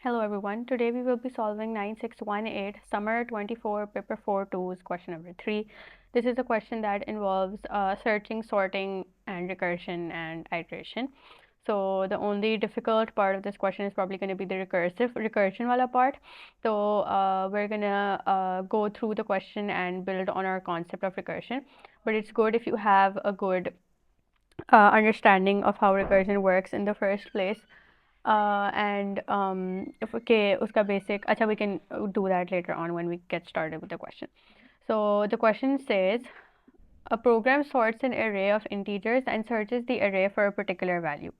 Hello everyone, today we will be solving 9618 Summer 24 Paper 4-2's question number 3. This is a question that involves searching, sorting and recursion and iteration. So the only difficult part of this question is probably going to be the recursion wala part. So we're going to go through the question and build on our concept of recursion. But it's good if you have a good understanding of how recursion works in the first place. And if okay, uska basic. Acha, we can do that later on when we get started with the question. So the question says, a program sorts an array of integers and searches the array for a particular value.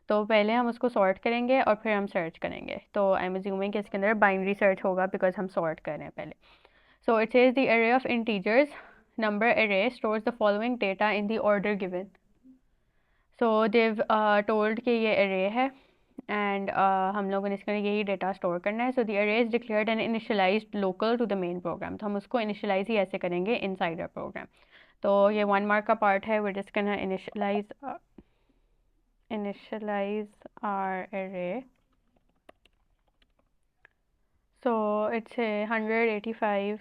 तो पहले हम उसको sort करेंगे और फिर हम search करेंगे. तो I'm assuming कि इसके अंदर binary search होगा because हम sort कर रहे हैं पहले. So it says the array of integers number array stores the following data in the order given. So they've told कि ये array है and हम लोगों ने इसके यही डेटा स्टोर करना है. So the array is declared and initialised local to the main program. तो हम उसको इनिशियलाइज ही ऐसे करेंगे इनसाइड अ प्रोग्राम. तो ये 1 मार्क का पार्ट है. We just gonna initialize our array. So it's a 185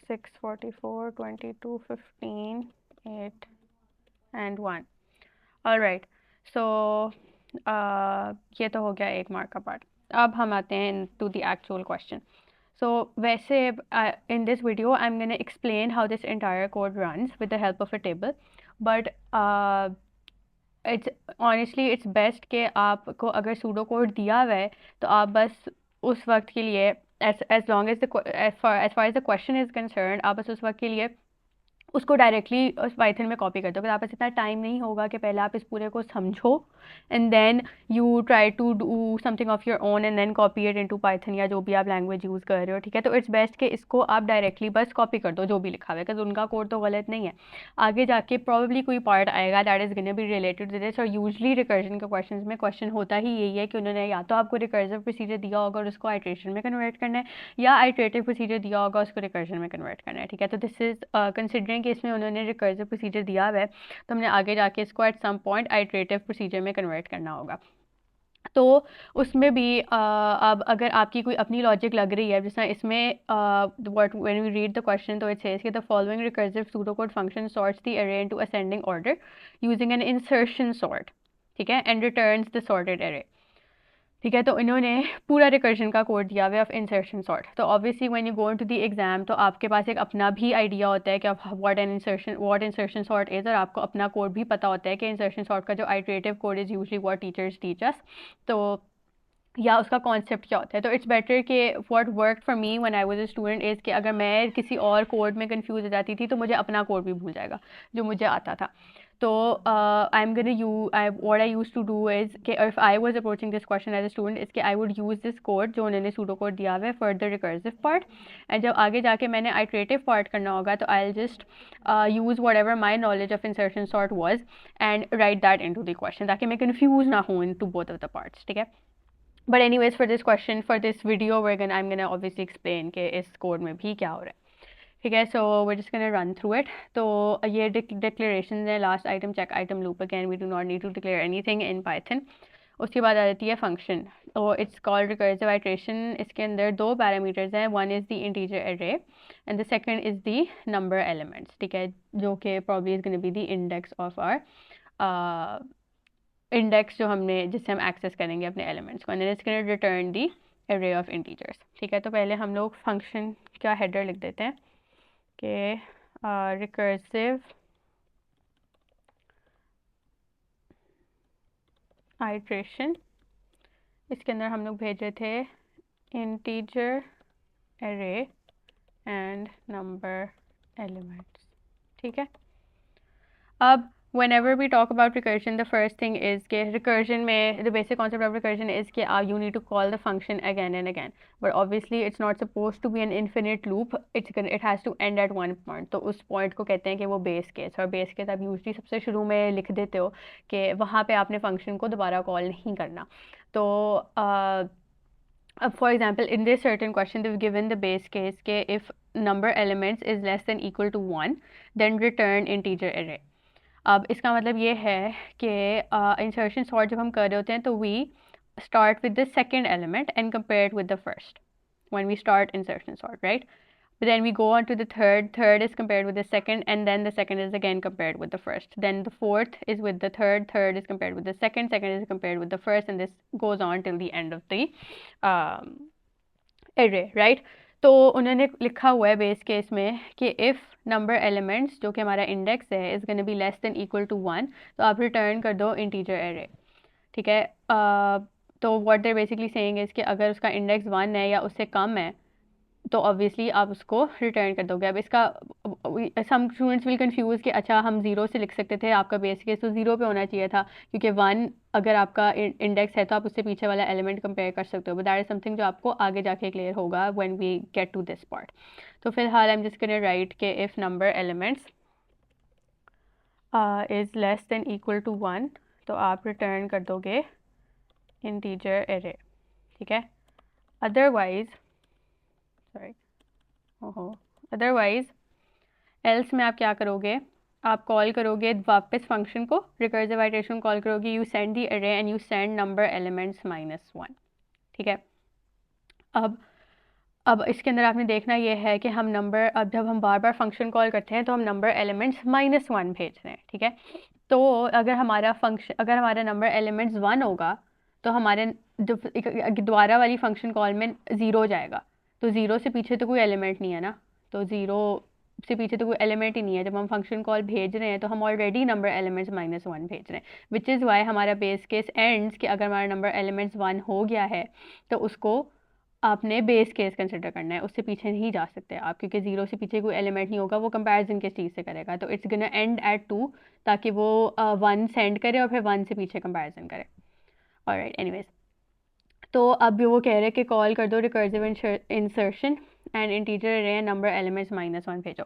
644 22 15 8 and 1. All right. So ये तो हो गया 1 मार्क का पार्ट. अब हम आते हैं to the actual question. So वैसे in this video I'm going to explain how this entire code runs with the help of a table, but it's best कि आपको अगर सूडो कोड दिया हुआ है तो आप बस उस वक्त के लिए as far as the question is concerned, आप बस उस वक्त के लिए उसको डायरेक्टली पाइथन में कॉपी कर दो. अगर आप पास इतना टाइम नहीं होगा कि पहले आप इस पूरे को समझो and then you try to do something of your own and then copy it into Python या जो भी आप लैंग्वेज यूज़ कर रहे हो, ठीक है. तो इट्स बेस्ट कि इसको आप डायरेक्टली बस कॉपी कर दो जो भी लिखा हुआ है, बिकॉज उनका कोड तो गलत नहीं है. आगे जाके प्रॉब्ली कोई पार्ट आएगा that is gonna be related to this. और यूजली रिकर्जन के क्वेश्चन में क्वेश्चन होता ही यही है कि उन्होंने या तो आपको रिकर्सिव प्रोसीजर दिया होगा और उसको आइट्रेशन में कन्वर्ट करना है, या आइट्रेटिव प्रोसीजर दिया होगा उसको रिकर्जन में कन्वर्ट करना है, ठीक है. तो दिस इज कंसिडरिंग कि इसमें उन्होंने रिकर्सिव प्रोसीजर दिया हुआ है तो हमने आगे जाके इसको at some point iterative procedure में कन्वर्ट करना होगा. तो उसमें भी अब अगर आपकी कोई अपनी लॉजिक लग रही है, जैसे इसमें what when we read the question तो इट सेज कि the following recursive pseudocode function sorts the array into ascending order using an insertion sort, ठीक है, एंड रिटर्न्स द सॉर्टेड अरे, ठीक है. तो इन्होंने पूरा रिकर्शन का कोड दिया हुआ है ऑफ इंसर्शन सॉर्ट. तो obviously when you go into the exam तो आपके पास एक अपना भी आइडिया होता है कि व्हाट इंसर्शन सॉर्ट इज़, और आपको अपना कोड भी पता होता है कि इंसर्शन सॉर्ट का जो iterative code is usually what teachers teach us, तो या उसका कॉन्सेप्ट क्या होता है. तो इट्स बेटर कि what work for me when I was a student is कि अगर मैं किसी और कोड में कंफ्यूज हो जाती थी तो मुझे अपना कोड भी भूल जाएगा जो मुझे आता था. तो what I used to do is कि if I was approaching this question as a student is कि I would use this code जो उन्होंने सूडो कोड दिया हुआ है for the recursive part, and जब आगे जाके मैंने iterative part करना होगा तो I'll just use whatever my knowledge of insertion sort was and write that into the question ताकि मैं confuse ना हूँ into both of the parts, ठीक है. But anyways, for this video I'm gonna obviously explain कि इस code में भी क्या हो रहा है, ठीक है. सो we're just gonna run through it. तो ये declarations है. Last item check item loop again, we do not need to declare anything in Python. उसके बाद आ जाती है फंक्शन. तो इट्स कॉल्ड रिकर्सिव आइट्रेशन. इसके अंदर 2 पैरामीटर्स हैं. One is the integer array and the second is the number elements, ठीक है, जो कि probably is gonna be the index of our index जो हमने जिससे हम एक्सेस करेंगे अपने एलिमेंट्स को, and it's gonna return the array of integers, ठीक है. तो पहले हम लोग फंक्शन का हेडर लिख देते हैं कि रिकर्सिव आइट्रेशन. इसके अंदर हम लोग भेज रहे थे integer array and number elements, ठीक है. अब whenever we talk about recursion, the first thing is कि recursion में the basic concept of recursion is कि you need to call the function again and again, but obviously it's not supposed to be an infinite loop. It has to end at one point. तो उस point को कहते हैं कि वो base case, और base case आप usually सबसे शुरू में लिख देते हो कि वहाँ पे आपने function को दोबारा call नहीं करना. तो for example, in this certain question they've given the base case कि if number elements is less than equal to 1 then return integer array. अब इसका मतलब ये है कि इंसर्शन सॉर्ट जब हम कर रहे होते हैं तो we start with the second element and compare it with the first when we start insertion sort, right? But then we go on to the third. Third is compared with the second, and then the second is again compared with the first. Then the fourth is with the third. Third is compared with the second. Second is compared with the first, and this goes on till the end of the array, right? तो उन्होंने लिखा हुआ है base case में कि if number elements जो कि हमारा इंडेक्स है is gonna be less than equal to 1, तो आप रिटर्न कर दो इंटीजर एरे, ठीक है। तो what they're basically saying is कि अगर उसका इंडेक्स 1 है या उससे कम है तो ऑब्वियसली आप उसको रिटर्न कर दोगे। अब इसका सम स्टूडेंट्स विल कंफ्यूज कि अच्छा हम ज़ीरो से लिख सकते थे, आपका बेस केस तो ज़ीरो पे होना चाहिए था क्योंकि 1 अगर आपका इंडेक्स है तो आप उससे पीछे वाला एलिमेंट कंपेयर कर सकते हो, बट दैट इज़ समथिंग जो आपको आगे जाके क्लियर होगा when we get to this part. तो फिलहाल I am just gonna write के if number elements is less than equal to 1 तो आप रिटर्न कर दोगे इंटीजर एरे, ठीक है। अदरवाइज सॉरी ओहो अदरवाइज एल्स में आप क्या करोगे, आप कॉल करोगे वापस फंक्शन को, रिकर्सिव आइटरेशन कॉल करोगे, यू सेंड दी अरे and you send number elements -1, ठीक है। अब इसके अंदर आपने देखना ये है कि हम नंबर, अब जब हम बार बार फंक्शन कॉल करते हैं तो हम नंबर एलिमेंट्स -1 भेज रहे हैं, ठीक है। तो अगर हमारा नंबर एलिमेंट्स 1 होगा तो हमारे जो दोबारा वाली फंक्शन कॉल में 0 जाएगा, तो 0 से पीछे तो कोई एलिमेंट नहीं है ना, तो 0 से पीछे तो कोई एलिमेंट ही नहीं है। जब हम फंक्शन कॉल भेज रहे हैं तो हम ऑलरेडी नंबर एलिमेंट्स -1 भेज रहे हैं, विच इज़ वाई हमारा बेस केस एंड्स कि अगर हमारा नंबर एलिमेंट्स 1 हो गया है तो उसको आपने बेस केस कंसिडर करना है, उससे पीछे नहीं जा सकते आप क्योंकि 0 से पीछे कोई एलिमेंट नहीं होगा, वो कंपैरिजन किस चीज़ से करेगा, तो इट्स गोना एंड एट 2 ताकि वो 1 सेंड करे और फिर 1 से पीछे कंपैरिजन करे। ऑलराइट, एनीवेज, तो अब वो कह रहे हैं कि कॉल कर दो रिकर्सिव इंसर्शन एंड इंटीजर अरे नंबर एलिमेंट्स -1 भेजो।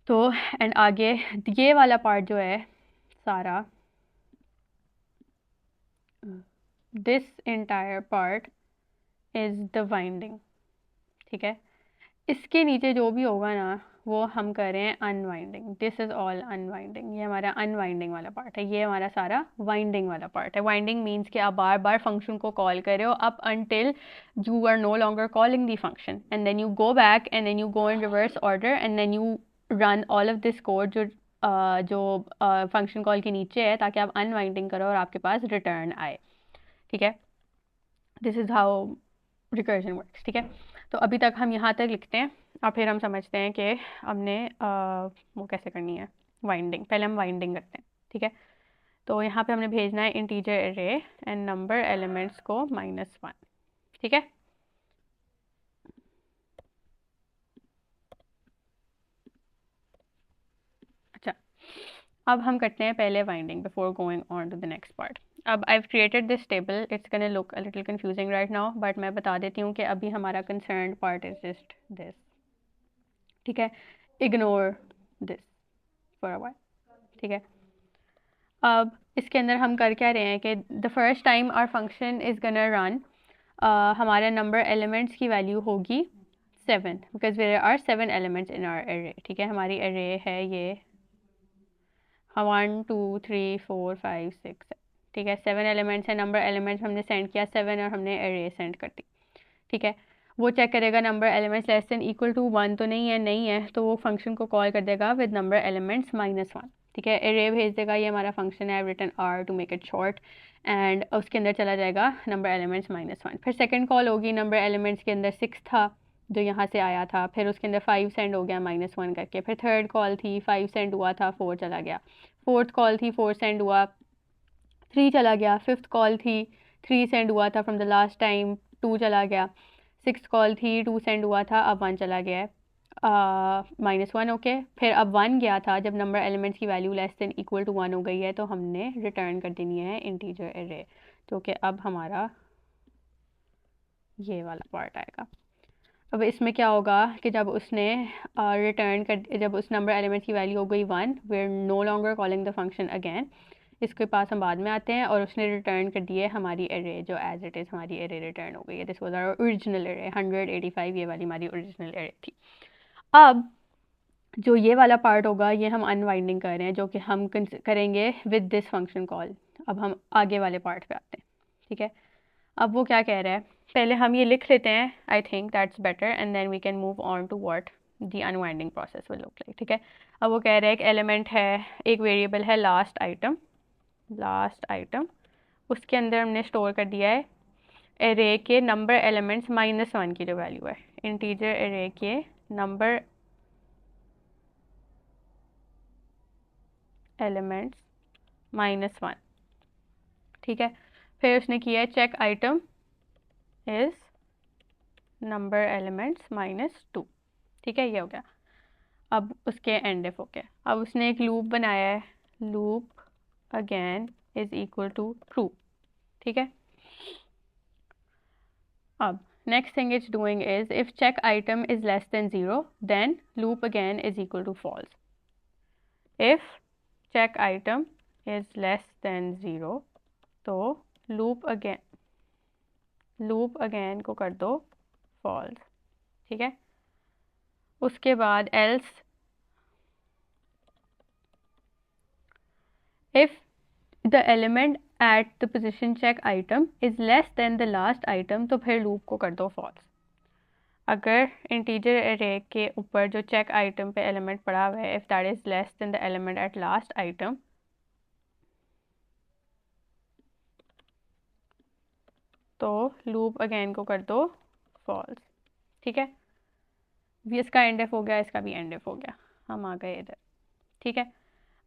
तो एंड आगे ये वाला पार्ट जो है सारा, this entire part is the winding, ठीक है। इसके नीचे जो भी होगा ना वो हम कर रहे हैं unwinding, this is all unwinding, ये हमारा अनवाइंडिंग वाला पार्ट है, ये हमारा सारा वाइंडिंग वाला पार्ट है। वाइंडिंग मीन्स कि आप बार बार फंक्शन को कॉल कर रहे हो up until you are no longer calling the function, and then you go back and then you go in reverse order and then you run all of this code जो function call के नीचे है ताकि आप unwinding करो और आपके पास return आए, ठीक है। This is how recursion works, ठीक है। तो अभी तक हम यहाँ तक लिखते हैं और फिर हम समझते हैं कि हमने वो कैसे करनी है वाइंडिंग। पहले हम वाइंडिंग करते हैं, ठीक है। तो यहाँ पे हमने भेजना है integer array and number elements को -1, ठीक है। अच्छा, अब हम करते हैं पहले winding before going on to the next part. अब I have created this table, it's gonna look a little confusing right now, but मैं बता देती हूँ कि अभी हमारा concern part is just this, ठीक है। Ignore this for a while, ठीक है। अब इसके अंदर हम कर क्या रहे हैं कि the first time our function is gonna run, हमारे नंबर एलिमेंट्स की वैल्यू होगी 7 because there are 7 elements in our array, ठीक है। हमारी एरे है ये 1 2 3 4 5 6, ठीक है। 7 एलिमेंट्स है, नंबर एलिमेंट्स हमने सेंड किया 7 और हमने एरे सेंड कर दी, ठीक है। वो चेक करेगा number elements less than equal to 1 तो नहीं है, तो वो फंक्शन को कॉल कर देगा विद नंबर एलिमेंट्स -1, ठीक है। एरे भेज देगा, ये हमारा फंक्शन है, return are to make it short, and उसके अंदर चला जाएगा नंबर एलिमेंट्स -1। फिर सेकंड कॉल होगी, नंबर एलिमेंट्स के अंदर 6 था जो यहाँ से आया था, फिर उसके अंदर 5 सेंड हो गया -1 करके। फिर थर्ड कॉल थी, 5 सेंड हुआ था, 4 चला गया। फोर्थ कॉल थी, 4 सेंड हुआ, 3 चला गया। फिफ्थ कॉल थी, 3 सेंड हुआ था फ्रॉम द लास्ट टाइम, 2 चला गया। सिक्स कॉल थी, 2 सेंड हुआ था, अब 1 चला गया है, -1, ओके। फिर अब 1 गया था जब नंबर एलिमेंट्स की value less than equal to 1 हो गई है, तो हमने रिटर्न कर देनी है इंटीजर एरे, तो कि अब हमारा ये वाला पार्ट आएगा। अब इसमें क्या होगा कि जब उसने जब उस नंबर एलिमेंट्स की वैल्यू हो गई 1, we are no longer calling the function again, इसके पास हम बाद में आते हैं, और उसने रिटर्न कर दिए हमारी एरे जो एज इट इज़ हमारी एरे रिटर्न हो गई है। This was our original array 185, ये वाली हमारी ओरिजिनल एरे थी। अब जो ये वाला पार्ट होगा ये हम अनवाइंडिंग कर रहे हैं, जो कि हम करेंगे विद दिस फंक्शन कॉल। अब हम आगे वाले पार्ट पे आते हैं, ठीक है। अब वो क्या कह रहा है, पहले हम ये लिख लेते हैं, I think that's better, and then we can move on to what the unwinding process will look like, ठीक है। अब वो कह रहा है एक एलिमेंट है, एक वेरिएबल है लास्ट आइटम, लास्ट आइटम, उसके अंदर हमने स्टोर कर दिया है एरे के नंबर एलिमेंट्स -1 की जो वैल्यू है, इंटीजर एरे के नंबर एलिमेंट्स -1, ठीक है। फिर उसने किया है check item is number elements -2, ठीक है, ये हो गया। अब उसके एंड इफ हो गया। अब उसने एक लूप बनाया है, loop again is equal to true, ठीक है। अब next thing it's doing is if check item is less than 0 then loop again is equal to false. If check item is less than 0 तो loop again को कर दो false, ठीक है। उसके बाद else if the element at the position check item is less than the last item तो फिर loop को कर दो false। अगर इंटीजर एरे के ऊपर जो चेक आइटम पे एलिमेंट पड़ा हुआ है, if that is less than the element at last item तो लूप अगेन को कर दो फॉल्स, ठीक है। भी इसका एंड एफ हो गया, इसका भी एंड एफ हो गया, हम आ गए इधर, ठीक है।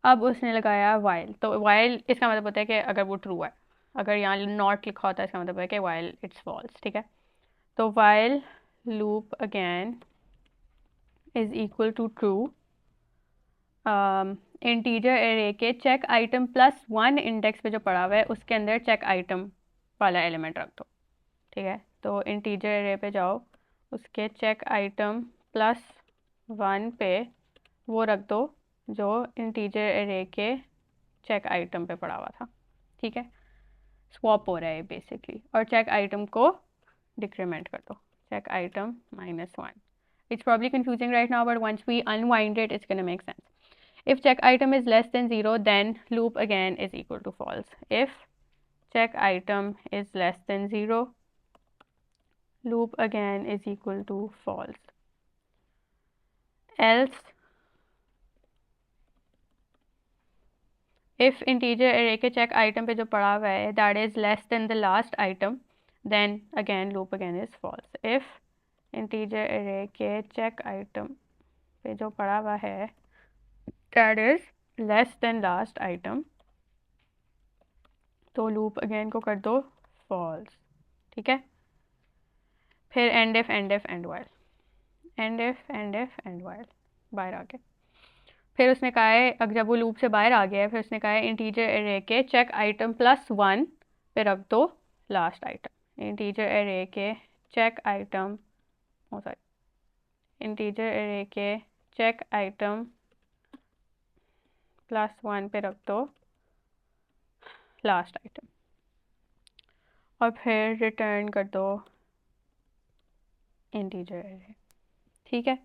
अब उसने लगाया वाइल, तो वाइल इसका मतलब होता है कि अगर वो ट्रू है, अगर यहाँ नॉट लिखा होता है इसका मतलब है कि वाइल इट्स फॉल्स, ठीक है। तो while loop again is equal to true, integer array के चेक आइटम +1 इंडेक्स पे जो पड़ा हुआ है उसके अंदर चेक आइटम वाला एलिमेंट रख दो, ठीक है। तो इंटीजर एरे पे जाओ, उसके चेक आइटम +1 पे वो रख दो जो इंटीजर एरे के चेक आइटम पे पड़ा हुआ था, ठीक है। स्वॉप हो रहा है बेसिकली, और चेक आइटम को डिक्रीमेंट कर दो, check item -1। It's probably confusing right now, but once we unwind it, it's going to make sense. If check item is less than 0, then loop again is equal to false. If check item is less than 0, loop again is equal to false. Else, if integer array के check item पे जो पड़ा हुआ है that is less than the last item, then again loop again is false. If integer array के check item पे जो पड़ा हुआ है that is less than last item तो लूप अगेन को कर दो फॉल्स, ठीक है। फिर and if and if and while, and if and if and while, बाहर आ गए। फिर उसने कहा है, अब जब वो लूप से बाहर आ गया है, फिर उसने कहा है इंटीजर एरे के चेक आइटम +1 पे रख दो लास्ट आइटम, इंटीजर एरे के चेक आइटम इंटीजर एरे के चेक आइटम +1 पे रख दो लास्ट आइटम, और फिर रिटर्न कर दो इंटीजर एरे, ठीक है।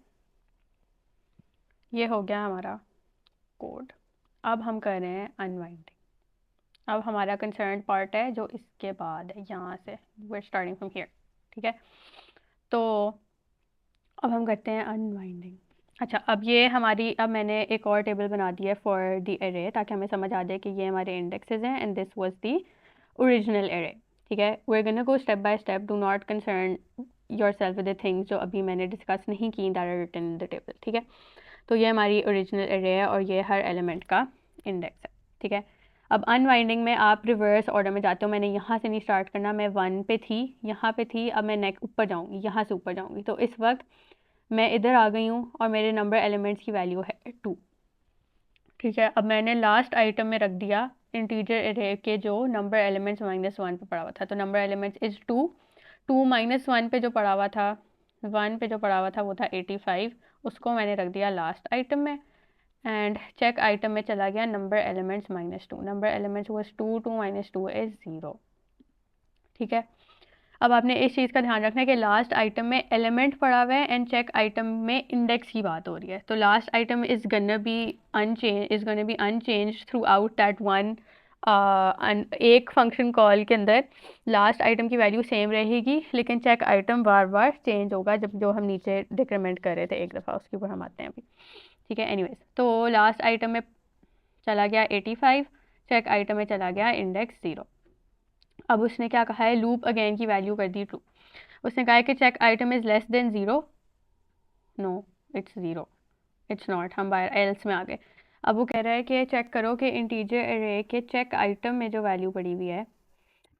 ये हो गया हमारा कोड। अब हम कर रहे हैं अनवाइंडिंग। अब हमारा कंसर्न पार्ट है जो इसके बाद है, यहाँ से we are starting from here, ठीक है। तो अब हम करते हैं अनवाइंडिंग। अच्छा, अब ये हमारी, अब मैंने एक और टेबल बना दी है फॉर द एरे, ताकि हमें समझ आ जाए कि ये हमारे इंडेक्सेस हैं and this was the original array, ठीक है। We are gonna go step by step, do not concern yourself with the things जो अभी मैंने डिस्कस नहीं की that are written in the table, ठीक है। तो ये हमारी ओरिजिनल एरे है और ये हर एलिमेंट का इंडेक्स है, ठीक है। अब अनवाइंडिंग में आप रिवर्स ऑर्डर में जाते हो, मैंने यहाँ से नहीं स्टार्ट करना, मैं 1 पे थी, यहाँ पे थी, अब मैं नेक्स्ट ऊपर जाऊँगी, यहाँ से ऊपर जाऊँगी। तो इस वक्त मैं इधर आ गई हूँ और मेरे नंबर एलिमेंट्स की वैल्यू है 2, ठीक है। अब मैंने लास्ट आइटम में रख दिया इंटीजर एरे के जो नंबर एलिमेंट्स -1 पे पड़ा हुआ था, तो नंबर एलिमेंट्स इज़ 2, 2 -1 पे जो पड़ा हुआ था, 1 पे जो पड़ा हुआ था वो था 85, उसको मैंने रख दिया लास्ट आइटम में, एंड चेक आइटम में चला गया number elements -2, number elements was 2, 2 - 2 is 0, ठीक है। अब आपने इस चीज़ का ध्यान रखना है कि लास्ट आइटम में एलिमेंट पड़ा हुआ है एंड चेक आइटम में इंडेक्स की बात हो रही है। तो last item is gonna be unchanged throughout that one. एक फंक्शन कॉल के अंदर लास्ट आइटम की वैल्यू सेम रहेगी, लेकिन चेक आइटम बार बार चेंज होगा, जब जो हम नीचे डिक्रीमेंट कर रहे थे एक दफ़ा, उसके ऊपर हम आते हैं अभी। ठीक है, एनीवेज, तो लास्ट आइटम में चला गया 85, चेक आइटम में चला गया इंडेक्स 0। अब उसने क्या कहा है, लूप अगेन की वैल्यू कर दी ट्रू। उसने कहा है कि check item is less than 0, no it's 0, it's not, हम बाहर एल्स में आ गए। अब वो कह रहा है कि चेक करो कि इंटीजर अरे के चेक आइटम में जो वैल्यू पड़ी हुई है,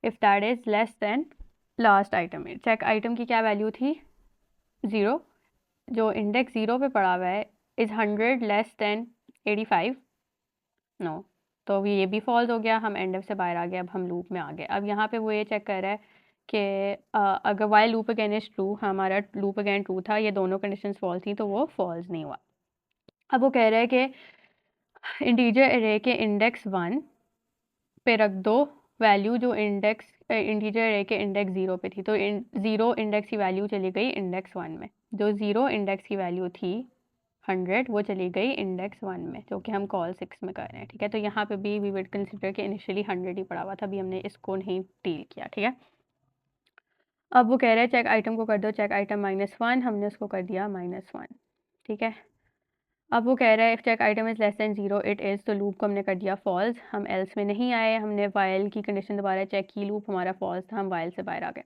if that is less than last item में, चेक आइटम की क्या वैल्यू थी 0, जो इंडेक्स 0 पे पड़ा हुआ है, इज़ 100 लेस देन 85, नो, तो अभी ये भी फॉल्स हो गया, हम एंड से बाहर आ गए, अब हम लूप में आ गए। अब यहाँ पे वो ये चेक कर रहा है कि अगर Y loop again is true, हमारा लूप अगेन ट्रू था, ये दोनों कंडीशंस फॉल्स थी, तो वो फॉल्स नहीं हुआ। अब वो कह रहा है कि इंटीजर एरे के इंडेक्स 1 पे रख दो वैल्यू जो इंटीजर एरे के इंडेक्स 0 पे थी। तो 0 इंडेक्स की वैल्यू चली गई इंडेक्स 1 में, जो 0 इंडेक्स की वैल्यू थी 100, वो चली गई इंडेक्स 1 में, जो कि हम कॉल 6 में कर रहे हैं। ठीक है, तो यहाँ पे भी वी वुड कंसिडर कि इनिशियली 100 ही पड़ा हुआ था, अभी हमने इसको नहीं डील किया। ठीक है, अब वो कह रहे हैं चेक आइटम को कर दो चेक आइटम -1, हमने उसको कर दिया -1। ठीक है, अब वो कह रहा है if check item is less than 0 it is, तो लूप को हमने कर दिया फॉल्स, हम एल्स में नहीं आए, हमने वाइल की कंडीशन दोबारा चेक की, लूप हमारा फॉल्स था, हम वाइल से बाहर आ गए।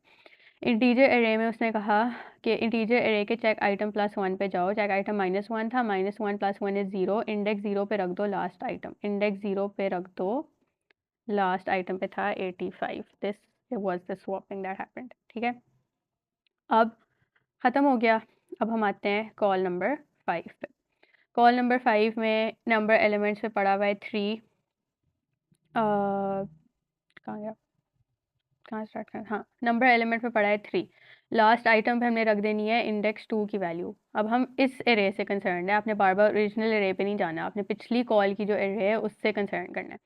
इंटीजर एरे में उसने कहा कि इंटीजर एरे के चेक आइटम +1 पे जाओ, चेक आइटम -1 था, -1 + 1 इज़ 0, इंडेक्स 0 पे रख दो लास्ट आइटम, इंडेक्स 0 पे रख दो लास्ट आइटम पे था 85, this was the swapping that happened. ठीक है, अब ख़त्म हो गया। अब हम आते हैं कॉल नंबर 5 पे। कॉल नंबर 5 में नंबर एलिमेंट्स पे पड़ा हुआ है 3, कहाँ गया, कहाँ स्टार्ट कर, हाँ, नंबर एलिमेंट पे पड़ा है 3, लास्ट आइटम पे हमने रख देनी है इंडेक्स 2 की वैल्यू। अब हम इस एरे से कंसर्न है, आपने बार बार ओरिजिनल एरे पे नहीं जाना, आपने पिछली कॉल की जो एरे है उससे कंसर्न करना है।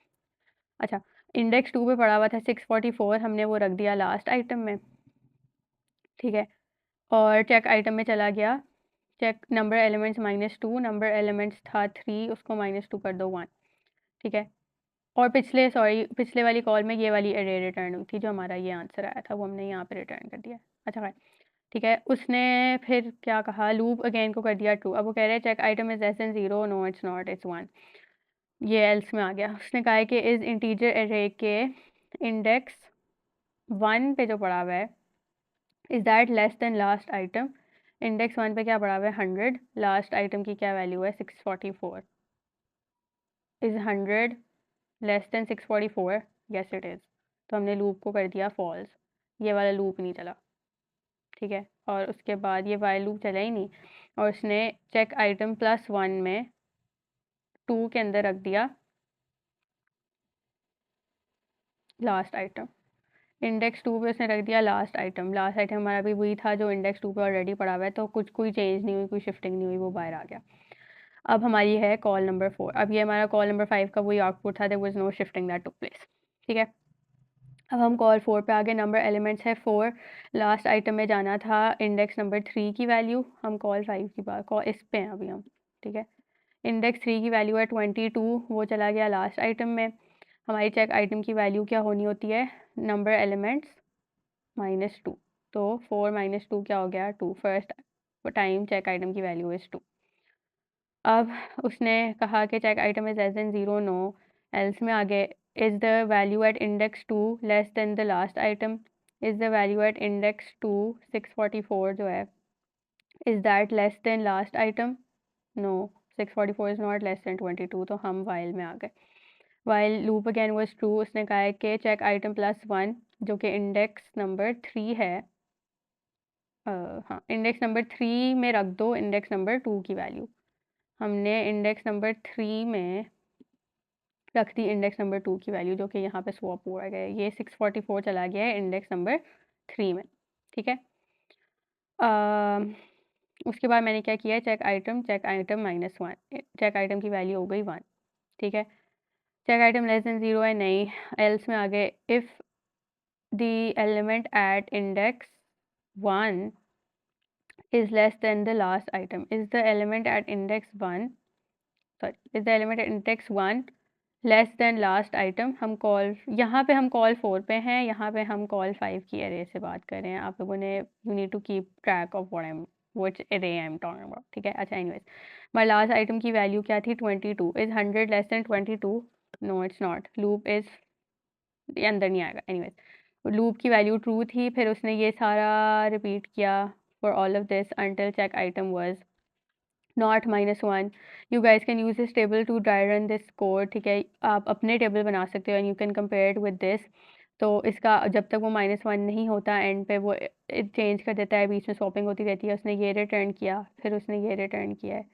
अच्छा, इंडेक्स 2 पे पड़ा हुआ था 644, हमने वो रख दिया लास्ट आइटम में। ठीक है, और चेक आइटम में चला गया, check number elements -2, number elements था 3, उसको -2 कर दो 1। ठीक है, और पिछले वाली कॉल में ये वाली एरे रिटर्न हुई थी, जो हमारा ये आंसर आया था वो हमने यहाँ पे रिटर्न कर दिया। अच्छा भाई, ठीक है, उसने फिर क्या कहा, लूप अगेन को कर दिया ट्रू। अब वो कह रहे हैं check item is less than 0, no it's not, it's 1, ये एल्स में आ गया। उसने कहा है कि इस इंटीजर एरे के इंडेक्स 1 पे जो पड़ा हुआ है, is that less than last item, index 1 पे क्या पड़ा हुआ है 100, लास्ट आइटम की क्या वैल्यू है 644, is 100 less then 644, yes it is, तो हमने लूप को कर दिया फॉल्स, ये वाला लूप नहीं चला। ठीक है, और उसके बाद ये वाइल लूप चला ही नहीं, और उसने चेक आइटम +1 में 2 के अंदर रख दिया लास्ट आइटम, इंडेक्स 2 पे उसने रख दिया लास्ट आइटम हमारा भी वही था जो इंडेक्स 2 पे ऑलरेडी पड़ा हुआ है, तो कोई चेंज नहीं हुई, कोई शिफ्टिंग नहीं हुई, वो बाहर आ गया। अब हमारी है कॉल नंबर 4, अब ये हमारा कॉल नंबर 5 का वही आउटपुट था, there was no shifting that took place. ठीक है, अब हम कॉल 4 पे आगे, नंबर एलिमेंट्स है 4, लास्ट आइटम में जाना था इंडेक्स नंबर 3 की वैल्यू, हम कॉल 5 की बात कॉल इस पे हैं अभी हम। ठीक है, इंडेक्स 3 की वैल्यू है 22, वो चला गया लास्ट आइटम में। हमारी चेक आइटम की वैल्यू क्या होनी होती है, नंबर एलिमेंट्स -2, तो 4 - 2 क्या हो गया 2, फर्स्ट टाइम चेक आइटम की वैल्यू इज़ 2। अब उसने कहा कि check item is less than 0, no, else में आ गए, is the value at index 2 less than the last item, is the value at index 2 644 जो है, is that less than last item, no, 644 is not less than 22, तो हम while में आ गए। While loop again was true, उसने कहा है कि चेक आइटम +1 जो कि इंडेक्स नंबर 3 है, हाँ, इंडेक्स नंबर 3 में रख दो इंडेक्स नंबर 2 की वैल्यू, हमने इंडेक्स नंबर 3 में रख दी इंडेक्स नंबर 2 की वैल्यू, जो कि यहाँ पे स्वॉप हुआ गया है, ये 644 चला गया है इंडेक्स नंबर 3 में। ठीक है, उसके बाद मैंने क्या किया, चेक आइटम -1, चेक आइटम की वैल्यू हो गई 1। ठीक है, चेक आइटम लेस देन 0 है, नहीं, एल्स में आ गए, if the element at index 1 is less than the last item. Is the element at index 1 is the element at index 1 less than last item? हम कॉल, यहाँ पे हम call 4 पे हैं, यहाँ पे हम कॉल 5 की एरे से बात कर रहे हैं। आप लोगों ने, you need to keep track of which array I am talking about, ठीक है। अच्छा, एनीवेज, माय लास्ट आइटम की वैल्यू क्या थी? 22। Is 100 less than 22? No it's not. Loop is, ये अंदर नहीं आएगा। एनीवेज, लूप की वैल्यू ट्रू थी, फिर उसने ये सारा रिपीट किया for all of this until check item was not -1. You guys can use this table to dry run this code, ठीक है। आप अपने टेबल बना सकते हो and you can compare it with this. तो इसका जब तक वो -1 नहीं होता, एंड पे वो चेंज कर देता है, बीच में स्वॉपिंग होती रहती है। उसने ये रिटर्न किया, फिर उसने ये रिटर्न किया है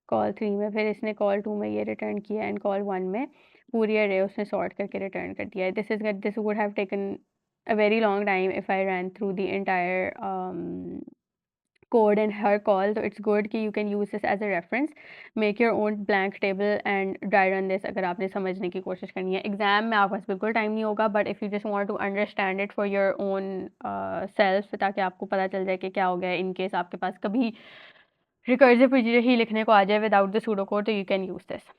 कॉल 3 में, फिर इसने कॉल 2 में ये रिटर्न किया, एंड कॉल 1 में पूरी अरे उसने सॉर्ट करके रिटर्न कर दिया है। This would have taken a very long time if I ran through the entire code in her call. So it's good कि you can use this as a reference, make your own blank table and dry run this अगर आपने समझने की कोशिश करनी है। Exam में आपके पास बिल्कुल टाइम नहीं होगा, but if you just want to understand it for your own self, ताकि आपको पता चल जाए कि क्या हो गया इन केस आपके पास कभी रिकर्सिव प्रोसीजर ही लिखने को आ जाए विदाउट द सूडो कोड, तो you can use this.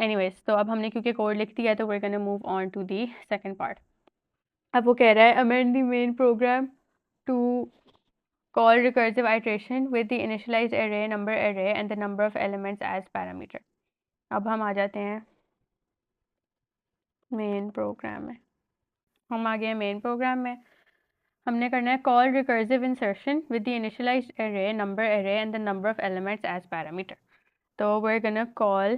Anyways, तो अब हमने क्योंकि कोड लिख दिया है, तो we are gonna move on to the second part. अब वो कह रहा है amend the main program to call recursive iteration with the initialized array, number array and the number of elements as parameter. अब हम आ जाते हैं मेन प्रोग्राम में। हम आ गए मेन प्रोग्राम में। हमने करना है call recursive insertion with the initialised array, number array and the number of elements as parameter. तो we're gonna call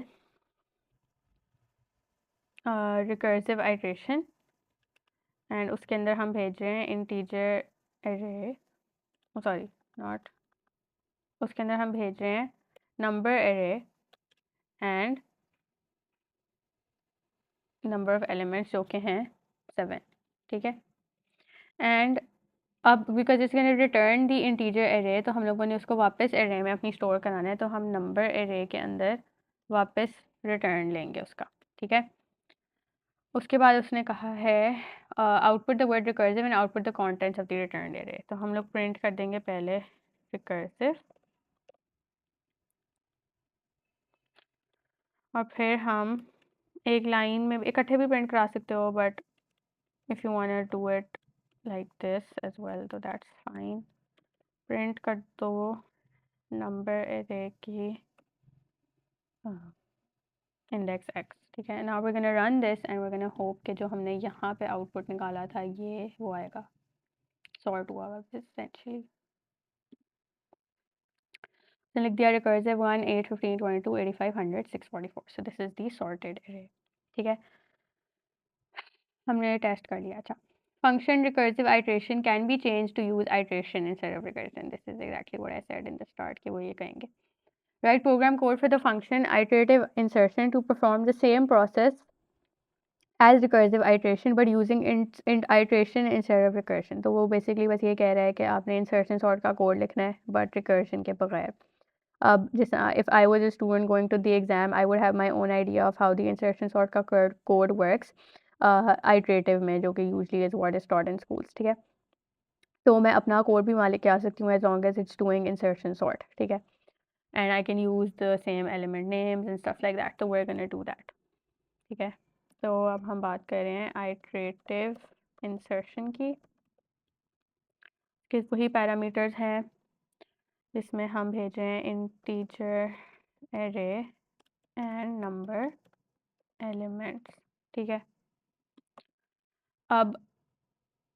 recursive iteration and उसके अंदर हम भेज रहे हैं integer array, सॉरी नॉट, उसके अंदर हम भेज रहे हैं number array and number of elements जो कि हैं 7, ठीक है। एंड अब because it's gonna return the integer array, तो हम लोगों ने उसको वापस एरे में अपनी स्टोर कराना है, तो हम नंबर एरे के अंदर वापस रिटर्न लेंगे उसका, ठीक है। उसके बाद उसने कहा है output the word recursive and output the contents of the return array. तो हम लोग प्रिंट कर देंगे पहले रिकर्सिव, और फिर हम एक लाइन में इकट्ठे भी प्रिंट करा सकते हो, but if you want to do it like this as well, तो that's fine. प्रिंट कर दो नंबर एरे की इंडेक्स x, ठीक है। Now we gonna run this and we gonna hope कि जो हमने यहाँ पे आउटपुट निकाला था ये वो आएगा, सॉर्ट हुआ हुआ एसेंशियली। लिख दिया recursive 1 8 15 22 85 100 644, so this is the sorted array, ठीक है। हमने टेस्ट कर लिया। अच्छा, function recursive iteration can be changed to use iteration instead of recursion. This is exactly what I said in the start कि वो ये कहेंगे। Write program code for the function iterative insertion to perform the same process as recursive iteration but using int iteration instead of recursion. तो वो basically बस ये कह रहा है कि आपने insertion sort का code लिखना है but recursion के बगैर। अब जिस if I was a student going to the exam, I would have my own idea of how the insertion sort का code works iterative में, जो कि usually is what is taught in schools, ठीक है। तो मैं अपना कोड भी वहाँ लेके आ सकती हूँ as long as it's doing insertion sort, ठीक है। and I can use the same element names and stuff like that, so we're gonna do that, ठीक है। तो अब हम बात कर रहे हैं iterative insertion की, कि वही पैरामीटर्स हैं जिसमें हम भेज रहे हैं integer array and number elements, ठीक है। अब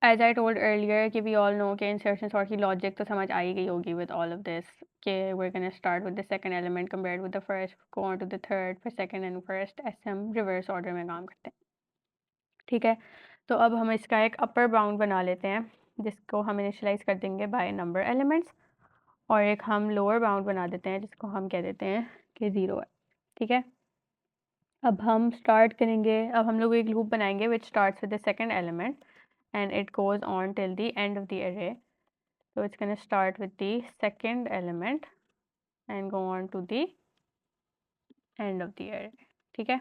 as I told earlier कि we all know कि insertion sort की logic तो समझ आई गई होगी with all of this, कि we're gonna start with the second element compared with the first, go on to the third, फिर second and first, ऐसे हम reverse order में काम करते हैं, ठीक है। तो अब हम इसका एक upper bound बना लेते हैं जिसको हम initialize कर देंगे by number elements, और एक हम lower bound बना देते हैं जिसको हम कह देते हैं कि 0 है, ठीक है। अब हम start करेंगे, अब हम लोग एक loop बनाएंगे which starts with the second element and it goes on till the end of the array. So it's going to start with the second element and go on to the end of the array, ठीक है।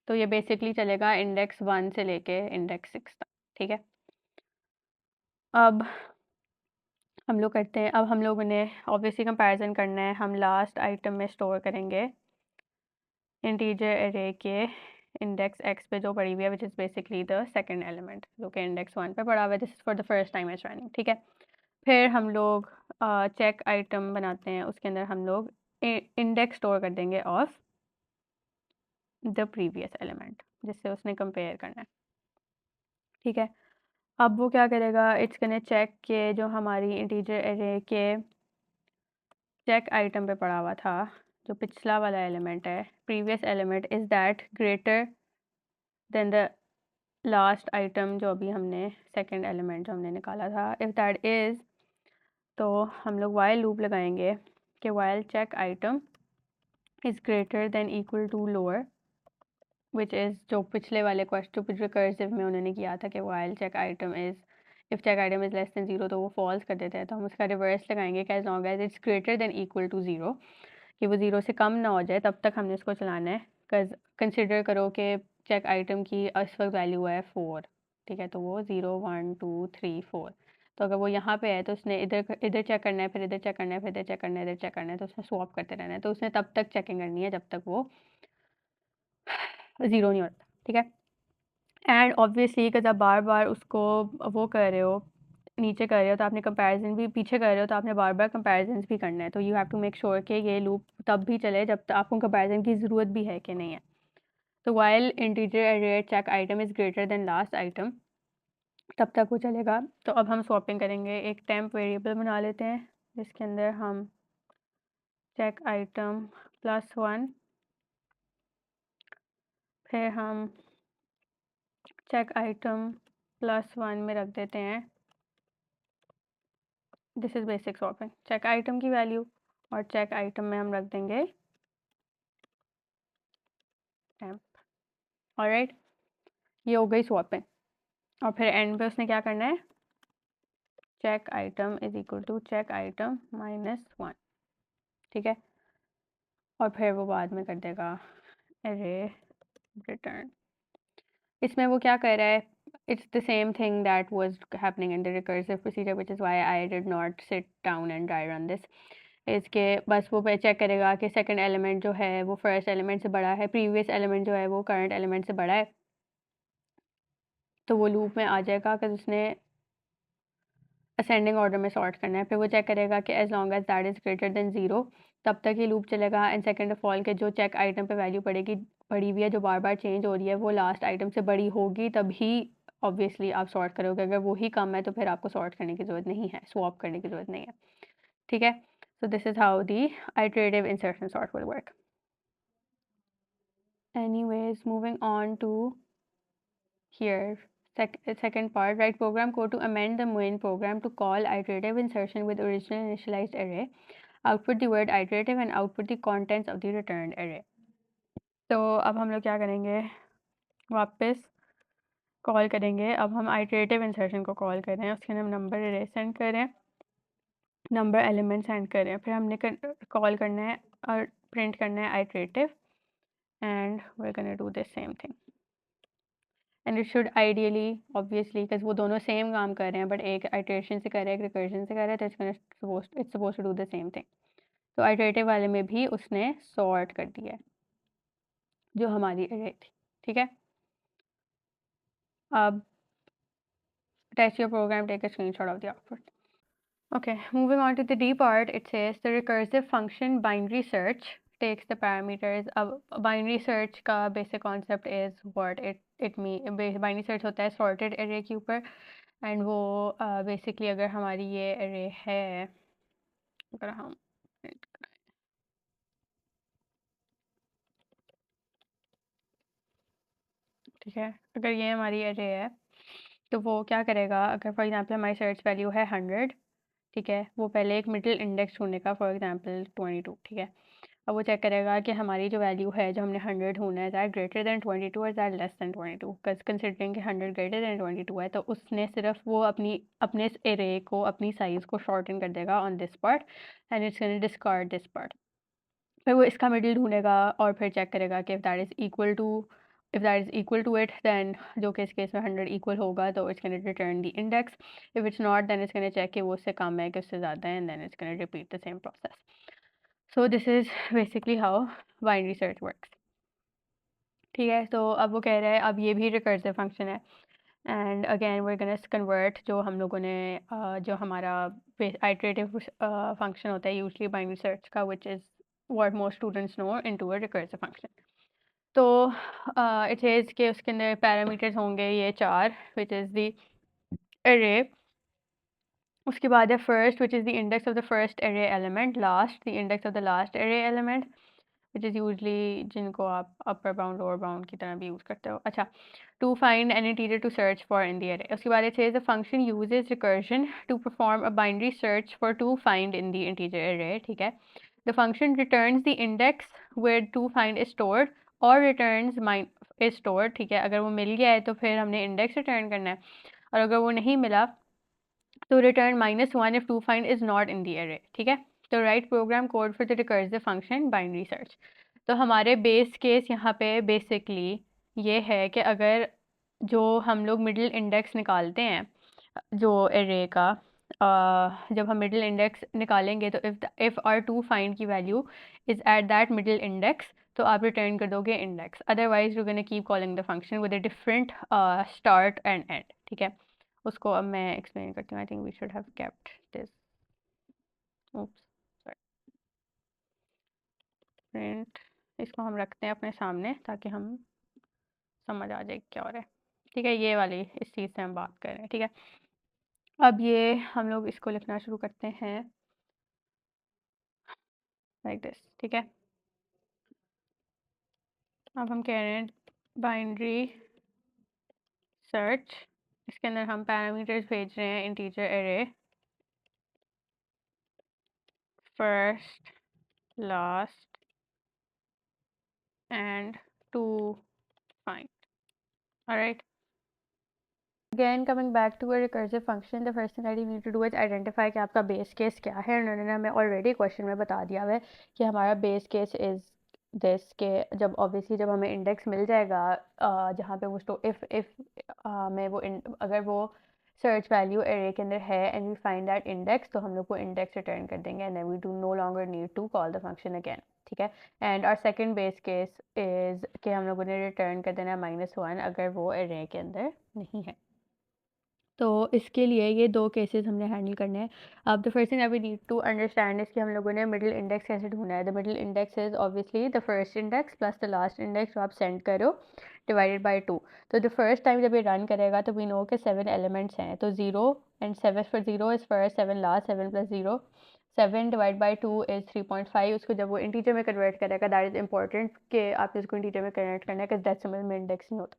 तो ये basically चलेगा index 1 से लेके index 6 तक, ठीक है। अब हम लोग करते हैं, अब हम लोगों ने ऑब्वियसली कंपैरिजन करना है। हम लास्ट आइटम में स्टोर करेंगे इंटीजर एरे के इंडेक्स x पे जो पड़ी हुई है, which is basically the second element जो कि इंडेक्स 1 पे पड़ा हुआ है। This is for the first time it's running, ठीक है। फिर हम लोग चेक आइटम बनाते हैं, उसके अंदर हम लोग इंडेक्स स्टोर कर देंगे ऑफ द प्रीवियस एलिमेंट जिससे उसने कंपेयर करना है, ठीक है। अब वो क्या करेगा, इट्स गोना चेक के जो हमारी इंटीजर एरे के चेक आइटम पे पड़ा हुआ था, जो पिछला वाला एलिमेंट है, previous element, is that greater than the last item जो अभी हमने सेकंड एलिमेंट जो हमने निकाला था। इफ़ दैट इज़, तो हम लोग वाइल लूप लगाएंगे कि while check item is greater than equal to lower, which is जो पिछले वाले क्वेश्चन जो रिकर्सिव में उन्होंने किया था कि while check item is, if check item is less than 0 तो वो फॉल्स कर देते हैं। तो हम उसका रिवर्स लगाएंगे कि as long as it's greater than equal to 0, कि वो 0 से कम ना हो जाए तब तक हमने उसको चलाना है। कंसिडर करो कि चेक आइटम की इस वक्त वैल्यू है 4, ठीक है। तो वो 0 1 2 3 4, तो अगर वो यहाँ पे है तो उसने इधर इधर चेक करना है, फिर इधर चेक करना है, फिर इधर चेक करना है, इधर चेक करना है, तो उसने स्वैप करते रहना है। तो उसने तब तक चेकिंग करनी है जब तक वो 0 नहीं होता, ठीक है। एंड ऑब्वियसली कि जब बार बार उसको वो कर रहे हो, नीचे कर रहे हो, तो आपने कंपैरिजन भी पीछे कर रहे हो, तो आपने बार बार कंपैरिजन भी करना है। तो you have to make sure कि ये लूप तब भी चले जब तक आपको कंपैरिजन की ज़रूरत भी है कि नहीं है। तो while integer array check item is greater than last item, तब तक वो चलेगा। तो अब हम स्वैपिंग करेंगे, एक टेम्प वेरिएबल बना लेते हैं जिसके अंदर हम चेक आइटम +1, फिर हम चेक आइटम +1 में रख देते हैं, this is basic swapping, check item की वैल्यू, और चेक आइटम में हम रख देंगे टेम्प। ऑलराइट, ये हो गई स्वैपिंग। और फिर एंड पे उसने क्या करना है, check item is equal to check item -1, ठीक है। और फिर वो बाद में कर देगा एरे रिटर्न। इसमें वो क्या कर रहा है, it's the same thing that was happening in the recursive procedure, which is why I did not sit down and dry run this. इसके बस वो पे चेक करेगा कि सेकंड एलिमेंट जो है वो फर्स्ट एलिमेंट से बड़ा है, प्रीवियस एलिमेंट जो है वो करंट एलिमेंट से बड़ा है, तो वो लूप में आ जाएगा कि उसने असेंडिंग ऑर्डर में सॉर्ट करना है। फिर वो चेक करेगा कि as long as that is greater than 0, तब तक ये लूप चलेगा। एंड सेकंड ऑफ ऑल के जो चेक आइटम पे वैल्यू पड़ेगी पड़ी हुई है, जो बार बार चेंज हो रही है, वो लास्ट आइटम से बड़ी होगी तभी ऑब्वियसली आप सॉर्ट करोगे। अगर वो ही कम है तो फिर आपको सॉर्ट करने की ज़रूरत नहीं है, स्वैप करने की ज़रूरत नहीं है, ठीक है। So this is how the iterative insertion sort will work. Anyways, moving on to here, second part, write program code to amend the main program to call iterative insertion with original initialized array, output the word iterative and output the contents of the returned array. तो अब हम लोग क्या करेंगे, वापस call करेंगे। अब हम आइटरेटिव इंसर्शन को कॉल कर रहे हैं, उसके हम नंबर अरे सेंड कर रहे हैं, नंबर एलिमेंट सेंड कर रहे हैं, फिर हमने कॉल करना है और प्रिंट करना है iterative, and we are gonna do the same thing. And it should ideally obviously, because वो दोनों सेम काम कर रहे हैं, बट एक आइटरेशन से कर रहा है, एक रिकर्जन से कर रहा है, तो it's suppose to do the same thing. तो आइटरेटिव वाले में भी उसने सॉर्ट कर दिया है जो हमारी अरे थी, ठीक है। अब test your program, take a screenshot of the output. Okay, moving on to the D part, it says the recursive function binary search takes the parameters. अब binary search का basic concept is what it mean, binary search होता है sorted array के ऊपर, and वो basically अगर हमारी ये array है, अगर हम ठीक है, अगर ये हमारी array है तो वो क्या करेगा, अगर फॉर एग्जांपल हमारी सर्च वैल्यू है 100, ठीक है, वो पहले एक मिडिल इंडेक्स ढूंढेगा, फॉर एग्जांपल 22, ठीक है। अब वो चेक करेगा कि हमारी जो वैल्यू है जो हमने 100 ढूंढना है, दैट ग्रेटर देन 22 और दैट लेस देन 22, कंसिडरिंग कि 100 ग्रेटर देन 22 है, तो उसने सिर्फ वो अपने एरे को, अपनी साइज़ को शॉर्टन कर देगा on this part, and it's gonna discard this part. फिर वो इसका मिडिल ढूंढेगा और फिर चेक करेगा कि if that is equal to if that is equal to it then जो कि इस केस में 100 इक्वल होगा तो it's gonna return the index, if it's not then it's gonna check कि वो उससे कम है कि उससे ज़्यादा है, and then it's gonna repeat the same process. So this is basically how binary search works. ठीक है, तो अब वो कह रहा है अब ये भी रिकर्सिव फंक्शन है, and again we are gonna convert जो हम लोगों ने जो हमारा आइटरेटिव फंक्शन होता है यूजली बाइनरी सर्च का, which is what most students know, into a recursive function. तो इट इज़ के उसके अंदर पैरामीटर्स होंगे ये 4, विच इज़ द array. उसके बाद है first, which is the index of the first array element, last the index of the last array element, which is usually जिनको आप अपर बाउंड लोअर बाउंड की तरह भी यूज़ करते हो. अच्छा, to find an integer to search for in the array. उसके बाद it says the function uses recursion to perform a binary search for to find in the integer array. ठीक है, the function returns the index where to find is stored और returns is stored. ठीक है, अगर वो मिल गया है तो फिर हमने इंडेक्स रिटर्न करना है, और अगर वो नहीं मिला तो return -1 if to find is not in the array. ठीक है, तो write program code for the recursive function binary search. तो हमारे बेस केस यहाँ पे बेसिकली ये है कि अगर जो हम लोग मिडिल इंडेक्स निकालते हैं जो array का, जब हम मिडिल इंडेक्स निकालेंगे तो इफ़ आर टू फाइंड की value is at that middle index तो आप रिटर्न कर दोगे index, otherwise you gonna keep calling the function with a different start and end. ठीक है, उसको अब मैं एक्सप्लेन करती हूँ. I think we should have kept this. oops sorry. Print, इसको हम रखते हैं अपने सामने ताकि हम समझ आ जाए क्या हो रहा है. ठीक है, ये वाली इस चीज़ से हम बात कर रहे हैं. ठीक है, अब ये हम लोग इसको लिखना शुरू करते हैं लाइक दिस. ठीक है, अब हम कह रहे हैं बाइनरी सर्च, इसके अंदर हम पैरामीटर्स भेज रहे हैं integer array first last and to find. Alright, Again, coming back to a recursive function, the first thing that you need to do is identify कि आपका बेस केस क्या है. उन्होंने हमें ऑलरेडी क्वेश्चन में बता दिया है कि हमारा बेस केस इज़ दिस के जब ऑब्वियसली जब हमें इंडेक्स मिल जाएगा जहाँ पे वो इफ़ में वो अगर वो सर्च वैल्यू एरे के अंदर है and we find that index, तो हम लोग को इंडेक्स रिटर्न कर देंगे and then we do no longer need to call the function again. ठीक है, and our second base case is कि हम लोगों ने रिटर्न कर देना -1 अगर वो एरे के अंदर नहीं है. तो इसके लिए ये दो केसेस हमने हैंडल करने हैं. अब the first thing that we need to understand is कि हम लोगों ने मिडिल इंडेक्स कैसे ढूंढना है. The middle index is obviously the first index plus the last index जो आप सेंड करो डिवाइडेड बाय 2. तो द फर्स्ट टाइम जब ये रन करेगा तो वी नो के 7 एलिमेंट्स हैं, तो 0 and 7 for 0 is first, 7 last, 7 plus 0 7 divide by 2 is 3.5. उसको जब वो इंटीजर में कन्वर्ट करेगा, दैट इज़ इंपॉर्टेंट कि आपने उसको इंटीजर में कन्वर्ट करना है, because डेसिमल में इंडेक्स नहीं होता.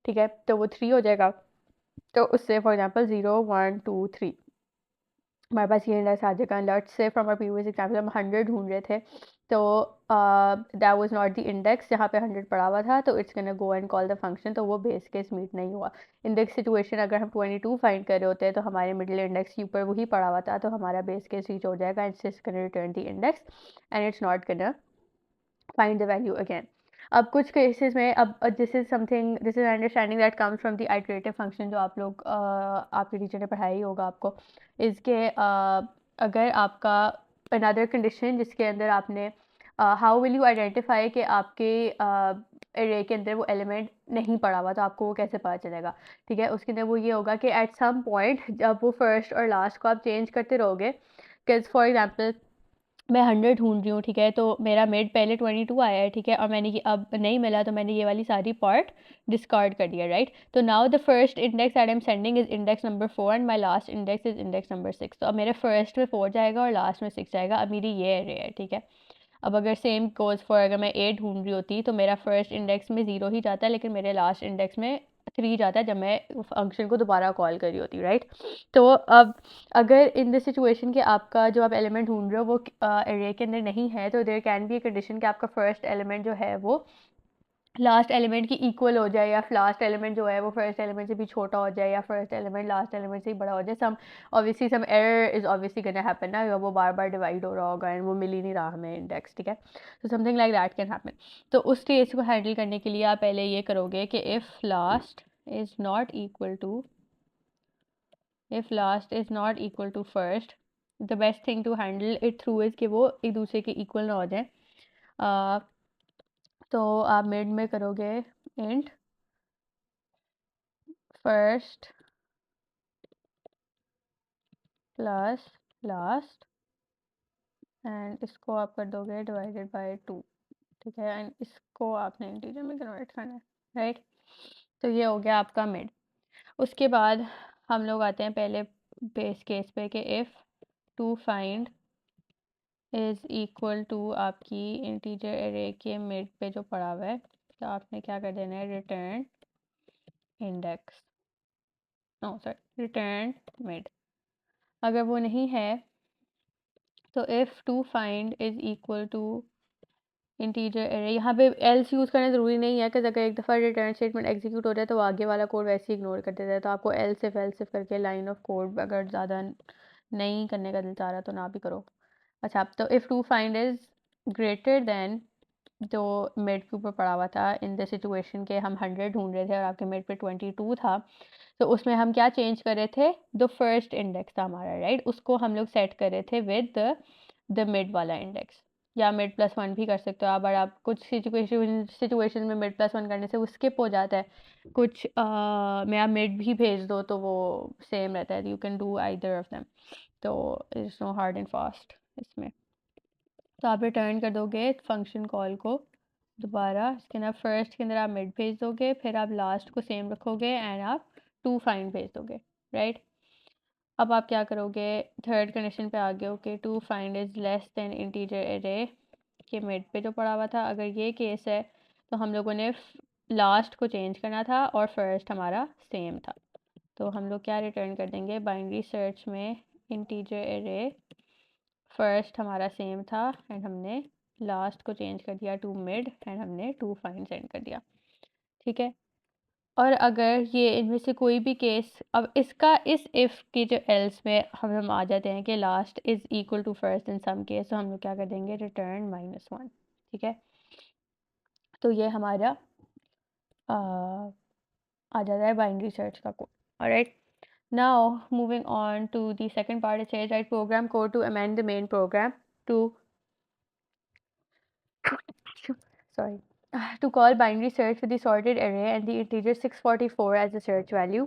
ठीक है, तो वो 3 हो जाएगा. तो उससे फॉर एग्जांपल 0 1 2 3 हमारे पास ये इंडेक्स आ जाएगा. Let's say from our previous example हम 100 ढूंढ रहे थे, तो that was not the index जहाँ पे 100 पड़ा हुआ था, तो it's gonna go and call the function, तो वो बेस केस मीट नहीं हुआ. इन दिस सिचुएशन अगर हम 22 फाइंड कर रहे होते तो हमारे मिडिल इंडेक्स के ऊपर वही पड़ा हुआ था, तो हमारा बेस केस रीच हो जाएगा. It's gonna return the index and it's not gonna find the value again. अब कुछ केसेस में अब this is understanding that comes from the iterative function जो आप लोग आपके टीचर ने पढ़ाया ही होगा आपको, इसके अगर आपका अनदर कंडीशन जिसके अंदर आपने हाउ विल यू आइडेंटिफाई कि आपके एरे के अंदर वो एलिमेंट नहीं पड़ा हुआ, तो आपको वो कैसे पता चलेगा. ठीक है, उसके अंदर वो ये होगा कि एट सम पॉइंट जब वो फर्स्ट और लास्ट को आप चेंज करते रहोगे, बिकॉज फॉर एग्जाम्पल मैं 100 ढूंढ रही हूँ. ठीक है, तो मेरा मिड पहले 22 आया है. ठीक है, और मैंने ये अब नहीं मिला तो मैंने ये वाली सारी पार्ट डिस्कार्ड कर दिया. राइट, तो now the first index that I am sending is index number 4 and my last index is index number 6. तो अब मेरे फर्स्ट में 4 जाएगा और लास्ट में 6 जाएगा. अब मेरी ये एरे है. ठीक है, अब अगर सेम गोज़ फॉर अगर मैं 8 ढूंढ रही होती तो मेरा फर्स्ट इंडेक्स में 0 ही जाता है, लेकिन मेरे लास्ट इंडेक्स में 3 जाता है जब मैं फंक्शन को दोबारा कॉल कर रही होती. राइट, तो अब अगर इन दिस सिचुएशन के आपका जो आप एलिमेंट ढूंढ रहे हो वो एरे के अंदर नहीं है, तो there can be a condition कि आपका फर्स्ट एलिमेंट जो है वो लास्ट एलिमेंट की इक्वल हो जाए, या लास्ट एलिमेंट जो है वो फर्स्ट एलिमेंट से भी छोटा हो जाए, या फर्स्ट एलिमेंट लास्ट एलिमेंट से ही बड़ा हो जाए। Some error is obviously gonna happen ना, वो बार बार डिवाइड हो रहा होगा एंड वो मिल ही नहीं रहा हमें इंडेक्स, ठीक है। तो something like that can happen. तो उस केस को हैंडल करने के लिए आप पहले ये करोगे कि if last is not equal to first, the best thing to handle it through is कि वो एक दूसरे के इक्वल ना हो जाए। तो आप मिड में करोगे int first plus last, and इसको आप कर दोगे डिवाइडेड बाय 2, ठीक है। एंड इसको आपने इंटीजर में कन्वर्ट करना है, राइट। तो ये हो गया आपका मिड। उसके बाद हम लोग आते हैं पहले बेस केस पे कि if to find is equal to आपकी इंटीजर एरे के मिड पे जो पड़ा हुआ है, तो आपने क्या कर देना है, return index, no sorry return mid. अगर वो नहीं है तो if to find is equal to integer array, यहाँ पे एल्स यूज़ करना ज़रूरी नहीं है, कि अगर एक दफ़ा रिटर्न स्टेटमेंट एग्जीक्यूट हो जाए तो आगे वाला कोड वैसे ही इग्नोर कर देता है। तो आपको एल्स इफ करके लाइन ऑफ कोड अगर ज़्यादा नहीं करने का दिल चाह रहा तो ना भी करो। अच्छा, तो if to find is greater then जो मिड के ऊपर पड़ा हुआ था, इन द सिचुएशन के हम 100 ढूंढ रहे थे और आपके मिड पे 22 था, तो उसमें हम क्या चेंज कर रहे थे, जो फर्स्ट इंडेक्स था हमारा, राइट, उसको हम लोग सेट कर रहे थे विद द मिड वाला इंडेक्स, या मिड प्लस वन भी कर सकते हो आप। बट आप कुछ सिचुएशन में मिड प्लस वन करने से वो स्किप हो जाता है, कुछ में आप मिड भी भेज दो तो वो सेम रहता है, you can do either of them. तो it's no hard and fast इसमें। तो आप रिटर्न कर दोगे फंक्शन कॉल को दोबारा, इसके अंदर फर्स्ट के अंदर आप मिड भेज दोगे, फिर आप लास्ट को सेम रखोगे एंड आप टू फाइंड भेज दोगे, राइट। अब आप क्या करोगे, थर्ड कंडीशन पे आ गए हो कि to find is less than integer array के मिड पे जो पड़ा हुआ था। अगर ये केस है तो हम लोगों ने लास्ट को चेंज करना था और फर्स्ट हमारा सेम था, तो हम लोग क्या रिटर्न कर देंगे, बाइनरी सर्च में इंटीजर एरे फर्स्ट हमारा सेम था एंड हमने लास्ट को चेंज कर दिया टू मिड एंड हमने टू फाइंड सेंड कर दिया, ठीक है। और अगर ये इनमें से कोई भी केस, अब इसका इस इफ़ की जो एल्स में हम आ जाते हैं कि last is equal to first in some case, तो हम लोग क्या कर देंगे, रिटर्न -1, ठीक है। तो ये हमारा आ जाता है बाइनरी सर्च का code, alright. Now moving on to the second part, it says write program code to amend the main program to sorry to call binary search with the sorted array and the integer 644 as the search value.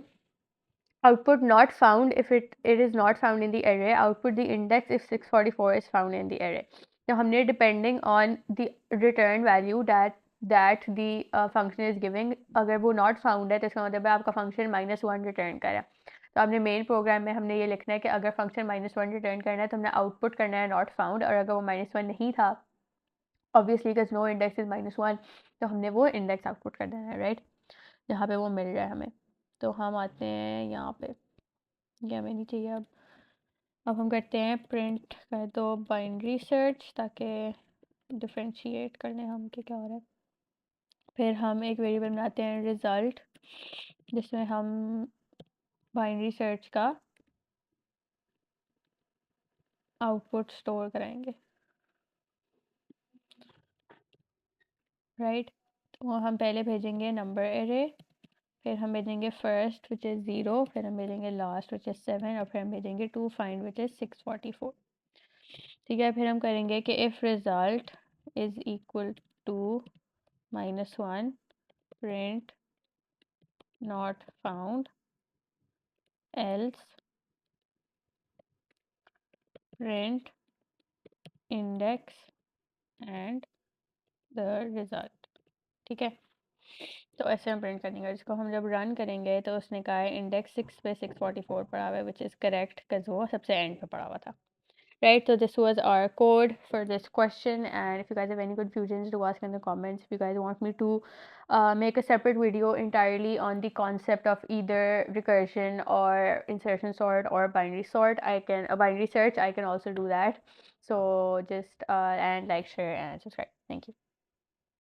Output not found if it is not found in the array. Output the index if 644 is found in the array. Now हमने depending on the return value that the function is giving, अगर वो not found है तो इसका मतलब है आपका function -1 return कर रहा है। तो हमने मेन प्रोग्राम में हमने ये लिखना है कि अगर फंक्शन -1 रिटर्न करना है तो हमने आउटपुट करना है नॉट फाउंड, और अगर वो -1 नहीं था obviously because no index is -1, तो हमने वो इंडेक्स आउटपुट कर देना है, राइट, जहाँ पे वो मिल रहा है हमें। तो हम आते हैं यहाँ पे, ये हमें नहीं चाहिए। अब हम करते हैं प्रिंट कर दो बाइनरी सर्च, ताकि डिफ्रेंशिएट कर लें हम कि क्या हो रहा है। फिर हम एक वेरिएबल बनाते हैं रिज़ल्ट, जिसमें हम बाइनरी सर्च का आउटपुट स्टोर कराएंगे, राइट। तो हम पहले भेजेंगे नंबर एरे, फिर हम भेजेंगे फर्स्ट विच इज़ 0, फिर हम भेजेंगे लास्ट विच इज़ 7, और फिर हम भेजेंगे टू फाइंड विच इज़ 644, ठीक है। फिर हम करेंगे कि if result is equal to -1 print not found else print index and the result, ठीक है। तो ऐसे हम प्रिंट करेंगे, इसको हम जब रन करेंगे तो उसने कहा है इंडेक्स 6 पे 644 पड़ा हुआ है, विच इज़ करेक्ट बिकॉज वो सबसे एंड पे पड़ा हुआ था, right? So this was our code for this question, and if you guys have any confusions, do ask in the comments. If you guys want me to make a separate video entirely on the concept of either recursion or insertion sort or binary sort, I can a binary search, I can also do that. So just and like, share and subscribe. Thank you.